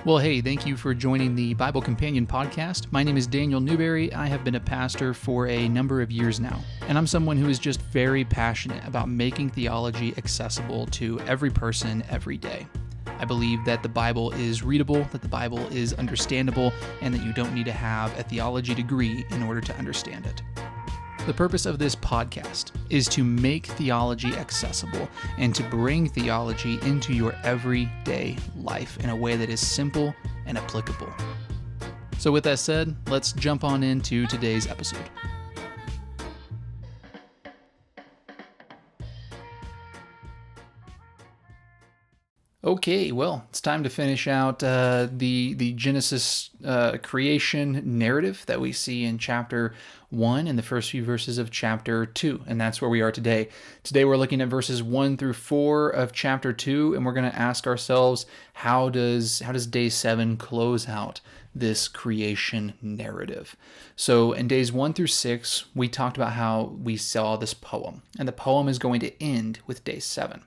Well, hey, thank you for joining the Bible Companion podcast. My name is Daniel Newberry. I have been a pastor for a number of years now, and I'm someone who is just very passionate about making theology accessible to every person every day. I believe that the Bible is readable, that the Bible is understandable, and that you don't need to have a theology degree in order to understand it. The purpose of this podcast is to make theology accessible and to bring theology into your everyday life in a way that is simple and applicable. So with that said, let's jump on into today's episode. Okay, well, it's time to finish out the Genesis creation narrative that we see in chapter 1 and the first few verses of chapter 2, and that's where we are today. Today we're looking at verses 1 through 4 of chapter 2, and we're going to ask ourselves, how does day 7 close out this creation narrative? So in days 1 through 6, we talked about how we saw this poem, and the poem is going to end with day 7.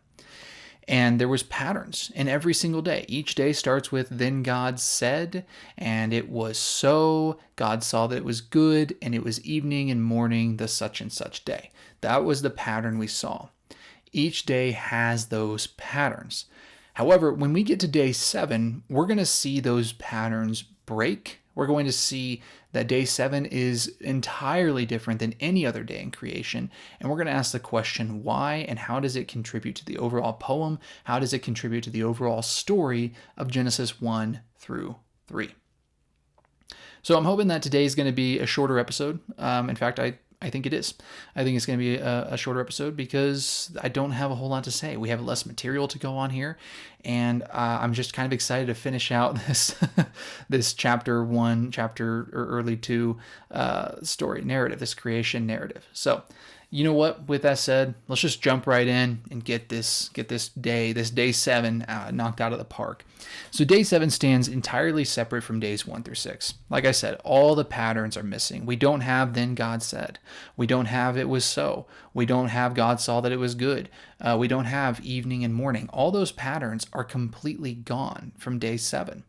And there was patterns in every single day. Each day starts with, then God said, and it was so. God saw that it was good, and it was evening and morning, the such and such day. That was the pattern we saw. Each day has those patterns. However, when we get to day 7, we're going to see those patterns break. We're going to see that day 7 is entirely different than any other day in creation. And we're going to ask the question, why and how does it contribute to the overall poem? How does it contribute to the overall story of Genesis 1 through 3? So I'm hoping that today is going to be a shorter episode. In fact, I think it is. I think it's going to be a shorter episode because I don't have a whole lot to say. We have less material to go on here, and I'm just kind of excited to finish out this chapter 1, chapter or early 2 story narrative, this creation narrative. So, you know what? With that said, let's just jump right in and get this day 7 knocked out of the park. So day 7 stands entirely separate from days 1 through 6. Like I said, all the patterns are missing. We don't have then God said. We don't have it was so. We don't have God saw that it was good. We don't have evening and morning. All those patterns are completely gone from day 7.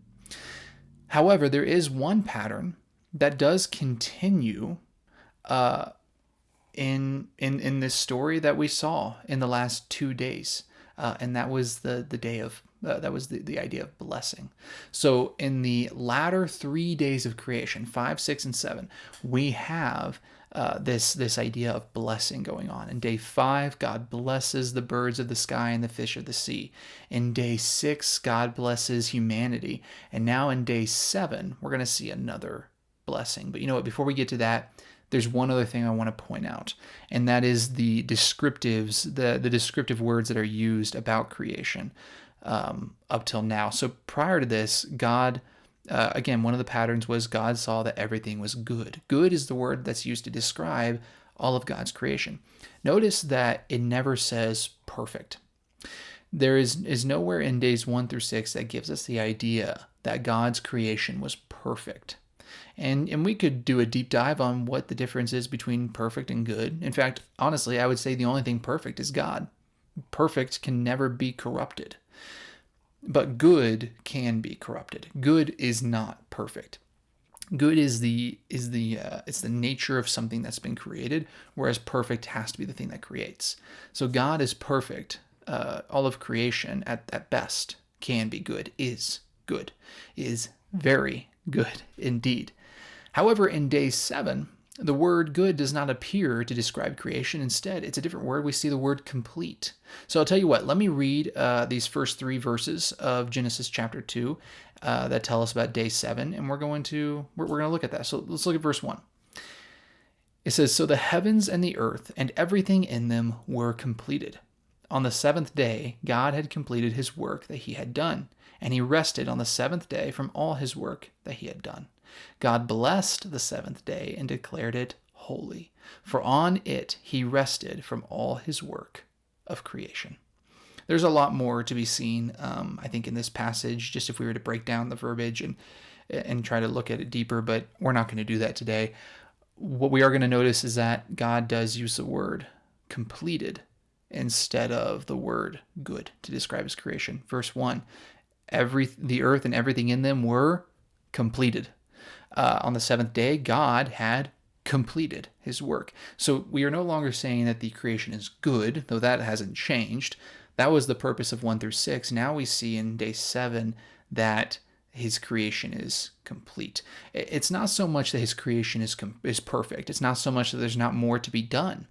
However, there is one pattern that does continue in this story that we saw in the last 2 days, and that was the day of that was the idea of blessing. So in the latter 3 days of creation, 5, 6, and 7, we have this idea of blessing going on. In day 5, God blesses the birds of the sky and the fish of the sea. In day 6, God blesses humanity, and now in day 7, we're going to see another blessing. But you know what? Before we get to that, there's one other thing I want to point out, and that is the descriptives, the descriptive words that are used about creation up till now. So prior to this, God, again, one of the patterns was God saw that everything was good. Good is the word that's used to describe all of God's creation. Notice that it never says perfect. There is nowhere in days 1 through 6 that gives us the idea that God's creation was perfect. And we could do a deep dive on what the difference is between perfect and good. In fact, honestly, I would say the only thing perfect is God. Perfect can never be corrupted. But good can be corrupted. Good is not perfect. Good is the nature of something that's been created, whereas perfect has to be the thing that creates. So God is perfect. All of creation at best can be good, is very good indeed. However, in day 7, the word good does not appear to describe creation. Instead, it's a different word. We see the word complete. So I'll tell you what, let me read these first 3 verses of Genesis chapter 2 that tell us about day 7, and we're going to look at that. So let's look at verse 1. It says, "So the heavens and the earth and everything in them were completed. On the 7th day, God had completed his work that he had done, and he rested on the 7th day from all his work that he had done. God blessed the 7th day and declared it holy, for on it he rested from all his work of creation." There's a lot more to be seen, I think, in this passage, just if we were to break down the verbiage and try to look at it deeper, but we're not going to do that today. What we are going to notice is that God does use the word completed instead of the word good to describe his creation. Verse 1, The earth and everything in them were completed. On the seventh day, God had completed his work. So we are no longer saying that the creation is good, though that hasn't changed. That was the purpose of 1 through 6. Now we see in day 7 that his creation is complete. It's not so much that his creation is perfect. It's not so much that there's not more to be done.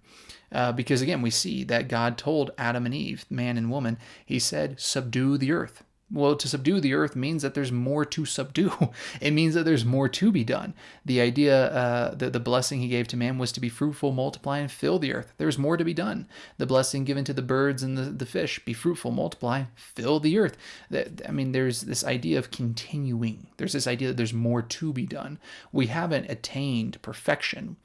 Because again, we see that God told Adam and Eve, man and woman, he said, subdue the earth. Well, to subdue the earth means that there's more to subdue. It means that there's more to be done. The idea, the blessing he gave to man was to be fruitful, multiply, and fill the earth. There's more to be done. The blessing given to the birds and the fish, be fruitful, multiply, fill the earth. There's this idea of continuing. There's this idea that there's more to be done. We haven't attained perfection,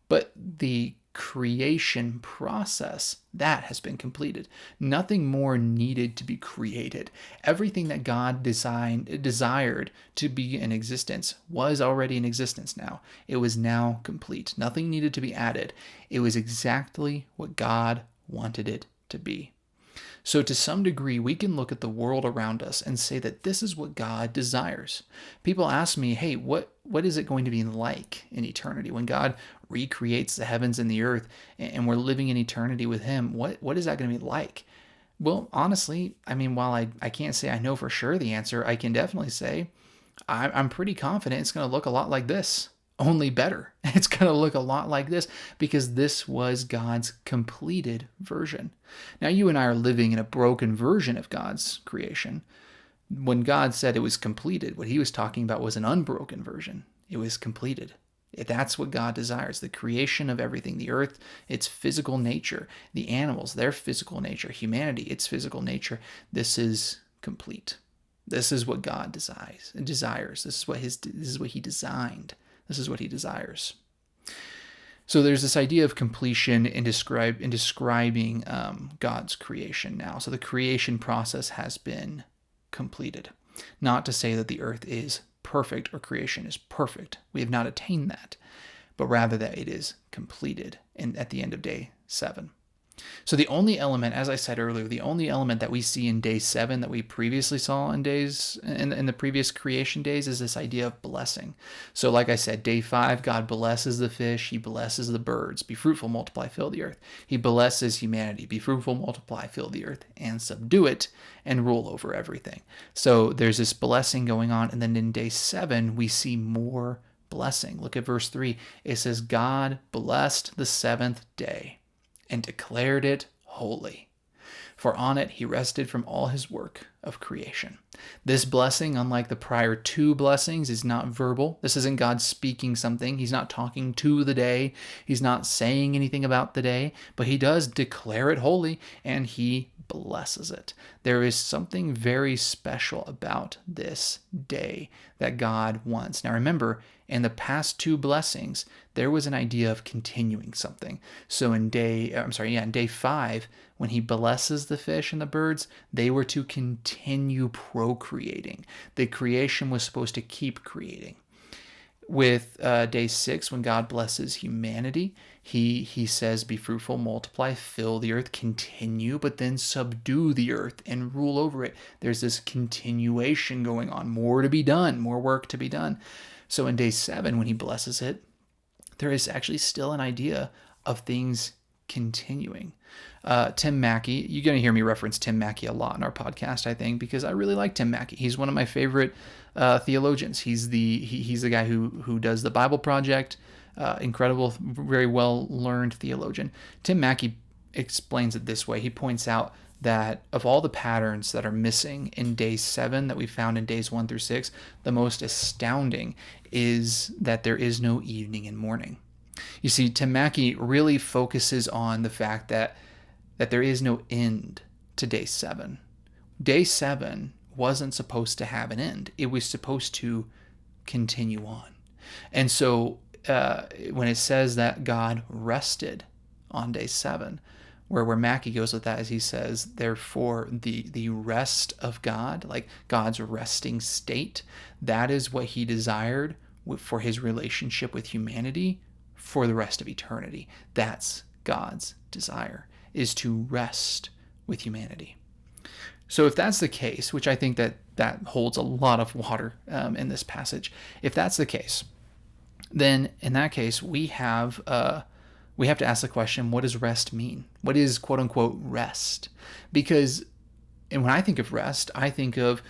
but the creation process that has been completed. Nothing more needed to be created. Everything that God desired to be in existence was already in existence now. It was now complete. Nothing needed to be added. It was exactly what God wanted it to be. So to some degree, we can look at the world around us and say that this is what God desires. People ask me, hey, what is it going to be like in eternity when God recreates the heavens and the earth and we're living in eternity with him? What is that going to be like? Well, honestly, while I can't say I know for sure the answer, I can definitely say I'm pretty confident it's going to look a lot like this. Only better. It's going to look a lot like this because this was God's completed version. Now, you and I are living in a broken version of God's creation. When God said it was completed, what he was talking about was an unbroken version. It was completed. That's what God desires, the creation of everything, the earth, its physical nature, the animals, their physical nature, humanity, its physical nature. This is complete. This is what God desires. This is what he designed. This is what he desires. So there's this idea of completion in describing God's creation now. So the creation process has been completed. Not to say that the earth is perfect or creation is perfect. We have not attained that, but rather that it is completed at the end of day 7. So the only element, as I said earlier, the only element that we see in day 7 that we previously saw in the previous creation days is this idea of blessing. So like I said, day 5, God blesses the fish, he blesses the birds, be fruitful, multiply, fill the earth. He blesses humanity, be fruitful, multiply, fill the earth, and subdue it, and rule over everything. So there's this blessing going on, and then in day 7, we see more blessing. Look at verse 3. It says, God blessed the 7th day and declared it holy, for on it he rested from all his work of creation. This blessing, unlike the prior 2 blessings, is not verbal. This isn't God speaking something. He's not talking to the day. He's not saying anything about the day, but he does declare it holy, and he blesses it. There is something very special about this day that God wants. Now remember, in the past 2 blessings, there was an idea of continuing something. So in day 5, when he blesses the fish and the birds, they were to continue procreating. The creation was supposed to keep creating. With day 6, when God blesses humanity, he says, be fruitful, multiply, fill the earth, continue, but then subdue the earth and rule over it. There's this continuation going on, more to be done, more work to be done. So in day 7, when he blesses it, there is actually still an idea of things continuing. Tim Mackey, you're going to hear me reference Tim Mackey a lot in our podcast, I think, because I really like Tim Mackey. He's one of my favorite theologians. He's the guy who does the Bible Project. Incredible, very well learned theologian. Tim Mackey explains it this way. He points out that of all the patterns that are missing in day 7 that we found in days 1 through 6, the most astounding is that there is no evening and morning. You see, Tim Mackey really focuses on the fact that there is no end to day 7. Day 7 wasn't supposed to have an end. It was supposed to continue on. And so when it says that God rested on day 7, where Mackey goes with that is he says, therefore, the rest of God, like God's resting state, that is what he desired for his relationship with humanity for the rest of eternity. That's God's desire, is to rest with humanity. So if that's the case, which I think that holds a lot of water in this passage, if that's the case, then in that case we have to ask the question: what does rest mean? What is quote unquote rest? Because and when I think of rest, I think of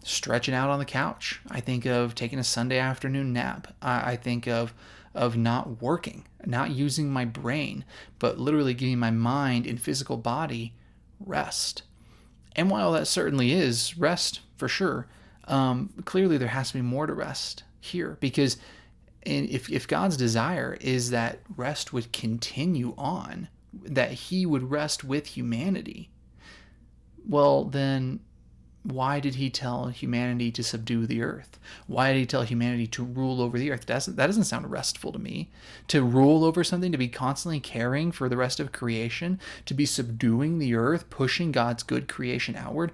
stretching out on the couch. I think of taking a Sunday afternoon nap. I think of not working, not using my brain, but literally giving my mind and physical body rest. And while that certainly is rest for sure, clearly there has to be more to rest here, because if God's desire is that rest would continue on, that he would rest with humanity, well, then why did he tell humanity to subdue the earth? Why did he tell humanity to rule over the earth? That doesn't sound restful to me. To rule over something, to be constantly caring for the rest of creation, to be subduing the earth, pushing God's good creation outward.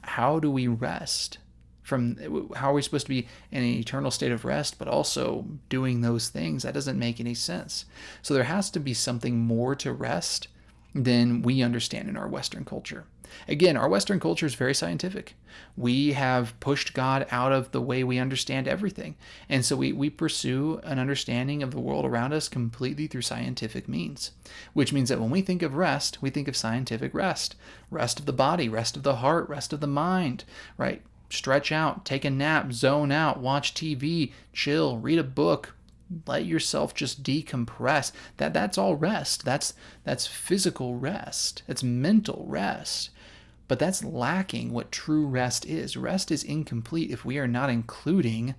How do we rest? How are we supposed to be in an eternal state of rest, but also doing those things? That doesn't make any sense. So there has to be something more to rest than we understand in our Western culture. Again, our Western culture is very scientific. We have pushed God out of the way we understand everything. And so we pursue an understanding of the world around us completely through scientific means, which means that when we think of rest, we think of scientific rest. Rest of the body, rest of the heart, rest of the mind, right? Stretch out, take a nap, zone out, watch TV, chill, read a book, let yourself just decompress. That's all rest. That's physical rest. That's mental rest. But that's lacking what true rest is. Rest is incomplete if we are not including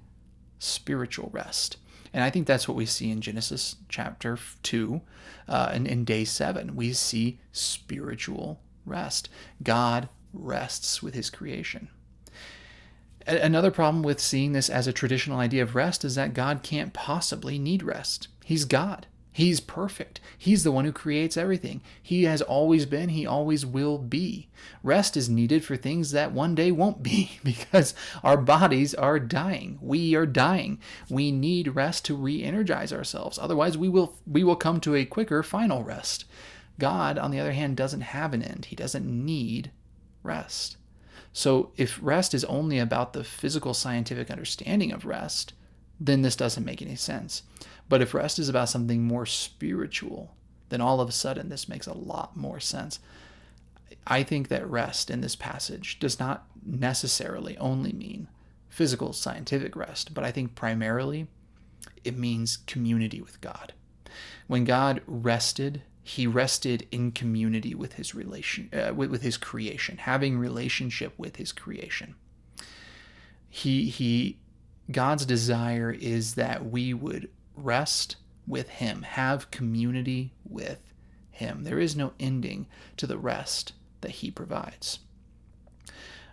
spiritual rest. And I think that's what we see in Genesis chapter 2 and in day 7. We see spiritual rest. God rests with his creation. Another problem with seeing this as a traditional idea of rest is that God can't possibly need rest. He's God. He's perfect. He's the one who creates everything. He has always been. He always will be. Rest is needed for things that one day won't be, because our bodies are dying. We are dying. We need rest to re-energize ourselves. Otherwise, we will come to a quicker final rest. God, on the other hand, doesn't have an end. He doesn't need rest. So if rest is only about the physical scientific understanding of rest, then this doesn't make any sense. But if rest is about something more spiritual, then all of a sudden this makes a lot more sense. I think that rest in this passage does not necessarily only mean physical scientific rest, but I think primarily it means community with God. When God rested, he rested in community with his with his creation, having relationship with his creation. God's desire is that we would rest with him, have community with him. There is no ending to the rest that he provides.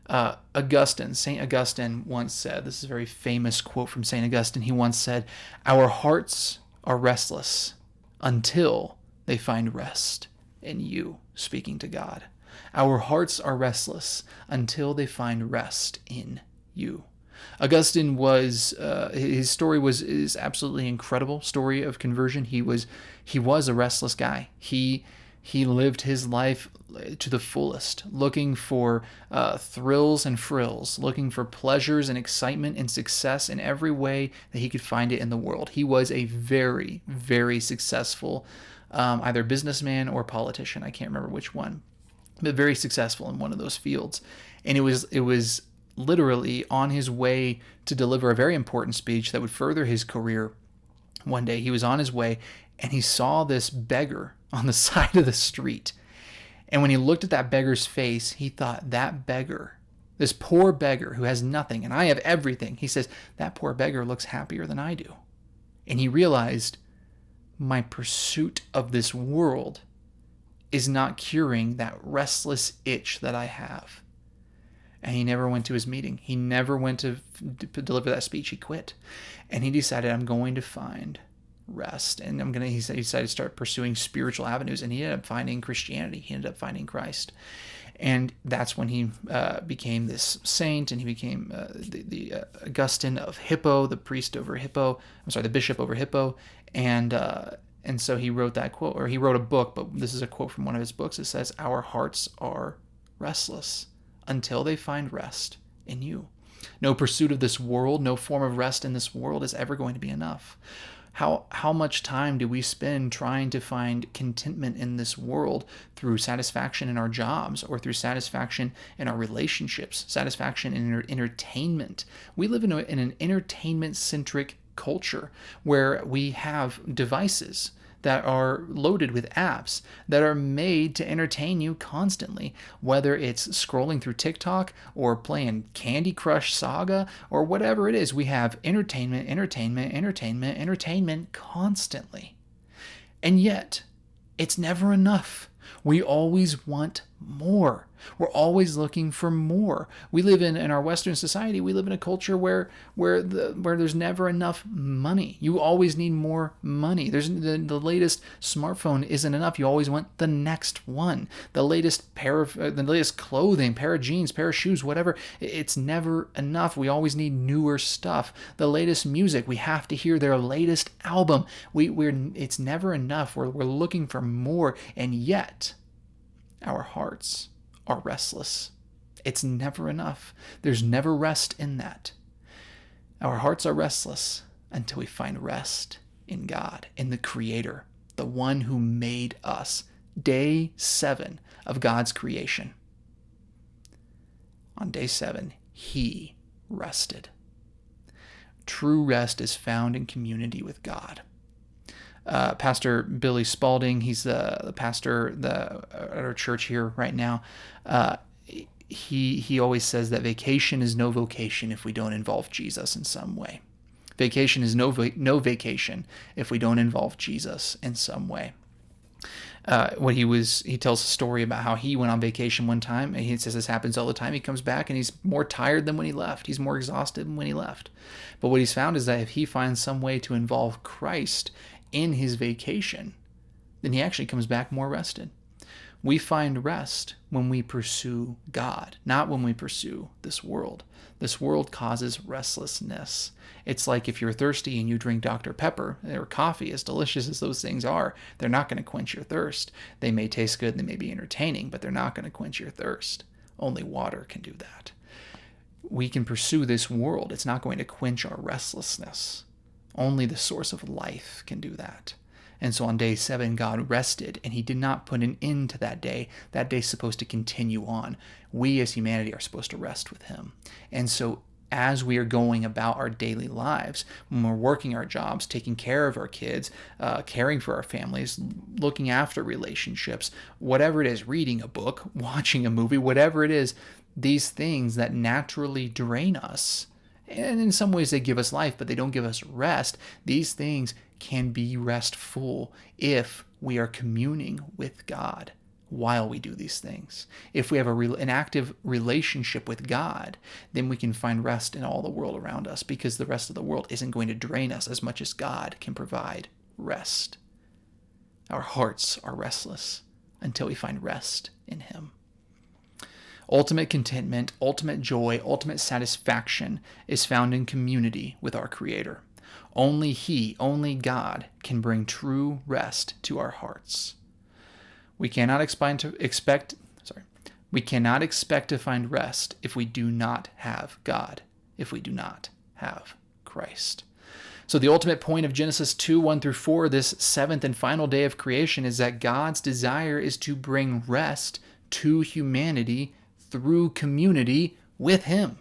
St. Augustine once said, this is a very famous quote from St. Augustine, he once said, "Our hearts are restless until they find rest in you," speaking to God. Our hearts are restless until they find rest in you. Augustine was his story is absolutely incredible story of conversion. He was a restless guy. He lived his life to the fullest, looking for thrills and frills, looking for pleasures and excitement and success in every way that he could find it in the world. He was a very, very successful either businessman or politician. I can't remember which one, but very successful in one of those fields. And it was literally on his way to deliver a very important speech that would further his career. One day he was on his way and he saw this beggar on the side of the street. And when he looked at that beggar's face, he thought, that beggar, this poor beggar who has nothing and I have everything, he says, that poor beggar looks happier than I do. And he realized, my pursuit of this world is not curing that restless itch that I have. And he never went to his meeting. He never went to deliver that speech. He quit. And he decided, I'm going to find rest. And he decided to start pursuing spiritual avenues. And he ended up finding Christianity. He ended up finding Christ. And that's when he became this saint, and he became the Augustine of Hippo, the priest over Hippo. The bishop over Hippo. And so he wrote that quote, or he wrote a book, but this is a quote from one of his books. It says, "Our hearts are restless until they find rest in you. No pursuit of this world, no form of rest in this world is ever going to be enough. How much time do we spend trying to find contentment in this world through satisfaction in our jobs or through satisfaction in our relationships, satisfaction in entertainment? We live in an entertainment-centric culture where we have devices that are loaded with apps that are made to entertain you constantly, whether it's scrolling through TikTok or playing Candy Crush Saga or whatever it is. We have entertainment constantly. And yet, it's never enough. We always want more. We're always looking for more. We live in our Western society, we live in a culture where there's never enough money. You always need more money. There's the latest smartphone isn't enough. You always want the next one. The latest clothing, pair of jeans, pair of shoes, whatever. It's never enough. We always need newer stuff. The latest music, we have to hear their latest album. It's never enough. We're looking for more, and yet our hearts are restless. It's never enough. There's never rest in that. Our hearts are restless until we find rest in God, in the Creator, the one who made us. Day 7 of God's creation. On day 7, He rested. True rest is found in community with God. Pastor Billy Spalding, he's the pastor at our church here right now. He always says that vacation is no vocation if we don't involve Jesus in some way. Vacation is no vacation if we don't involve Jesus in some way. He tells a story about how he went on vacation one time, and he says this happens all the time. He comes back and he's more tired than when he left. He's more exhausted than when he left. But what he's found is that if he finds some way to involve Christ in his vacation, then he actually comes back more rested. We find rest when we pursue God, not when we pursue this world. This world causes restlessness. It's like if you're thirsty and you drink Dr. Pepper or coffee, as delicious as those things are, they're not going to quench your thirst. They may taste good, they may be entertaining, but they're not going to quench your thirst. Only water can do that. We can pursue this world. It's not going to quench our restlessness. Only the source of life can do that. And so on day 7, God rested, and He did not put an end to that day. That day's supposed to continue on. We as humanity are supposed to rest with Him. And so as we are going about our daily lives, when we're working our jobs, taking care of our kids, caring for our families, looking after relationships, whatever it is, reading a book, watching a movie, whatever it is, these things that naturally drain us, and in some ways they give us life, but they don't give us rest. These things can be restful if we are communing with God while we do these things. If we have an active relationship with God, then we can find rest in all the world around us, because the rest of the world isn't going to drain us as much as God can provide rest. Our hearts are restless until we find rest in Him. Ultimate contentment, ultimate joy, ultimate satisfaction is found in community with our Creator. Only He, only God, can bring true rest to our hearts. We cannot expect to find rest if we do not have God, if we do not have Christ. So the ultimate point of Genesis 2:1-4, this 7th and final day of creation, is that God's desire is to bring rest to humanity through community with Him.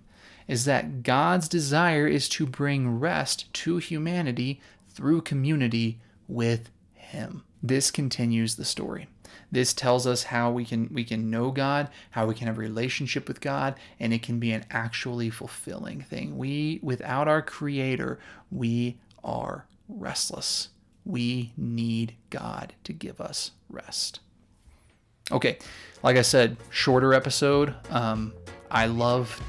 Is that God's desire is to bring rest to humanity through community with Him. This continues the story. This tells us how we can know God, how we can have a relationship with God, and it can be an actually fulfilling thing. Without our Creator, we are restless. We need God to give us rest. Okay, like I said, shorter episode. I love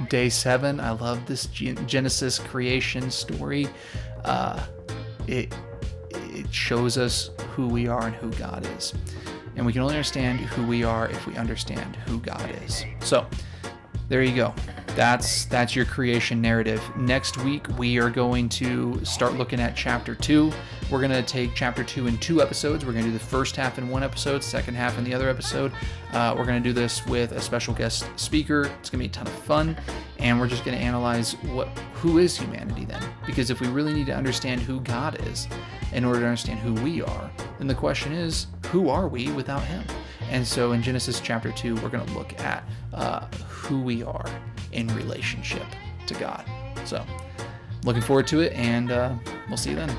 day 7. I love this Genesis creation story. It shows us who we are and who God is. And we can only understand who we are if we understand who God is. So, there you go. That's your creation narrative. Next week, we are going to start looking at chapter 2. We're going to take chapter 2 in 2 episodes. We're going to do the first half in one episode, second half in the other episode. We're going to do this with a special guest speaker. It's going to be a ton of fun. And we're just going to analyze who is humanity then? Because if we really need to understand who God is in order to understand who we are, then the question is, who are we without him? And so in Genesis chapter 2, we're going to look at who we are in relationship to God. So looking forward to it, and we'll see you then.